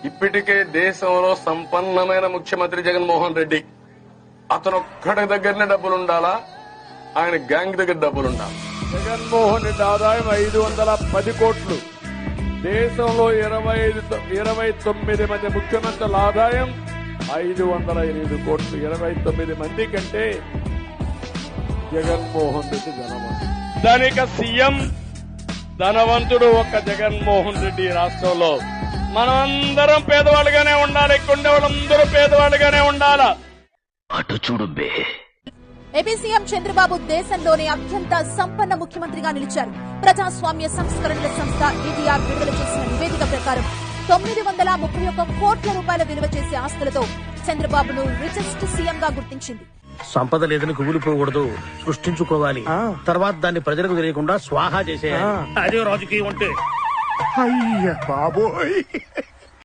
ఇప్పటికే దేశంలో సంపన్నమైన ముఖ్యమంత్రి జగన్మోహన్ రెడ్డి. అతను ఒక్కడి దగ్గరనే డబ్బులుండాలా, ఆయన గ్యాంగ్ దగ్గర డబ్బులుండాలి. జగన్మోహన్ రెడ్డి ఆదాయం 510 కోట్లు. దేశంలో 29 మంది ముఖ్యమంత్రుల ఆదాయం 508 కోట్లు. 29 మంది కంటే జగన్మోహన్ రెడ్డి ధనవంతుడు. ధనిక సీఎం, ధనవంతుడు ఒక్క జగన్మోహన్ రెడ్డి. రాష్ట్రంలో మనమందరం పేదవాళ్ళుగానే ఉండాలి. ఇక్కడ ఉండే వాళ్ళందరూ పేదవాళ్ళుగానే ఉండాలా. అటు చూడు బే. ఏపీ సీఎం చంద్రబాబు దేశంలోనే అత్యంత సంపన్న ముఖ్యమంత్రిగా నిలిచారు. ప్రజాస్వామ్య సంస్కరణల సంస్థ ఈటీఆర్ విడుదల చేసిన నివేదిక ప్రకారం 931 కోట్ల రూపాయల విలువ చేసే ఆస్తులతో చంద్రబాబును రిచెస్ట్ సీఎం గా గుర్తించింది. సంపద లేదని కుమిలిపోకూడదు, సృష్టించుకోవాలి. తర్వాత దాన్ని ప్రజలకు తెలియకుండా స్వాహా చేసేయాలి. అదే రాజకీయం అంటే. అయ్య బాబోయ్.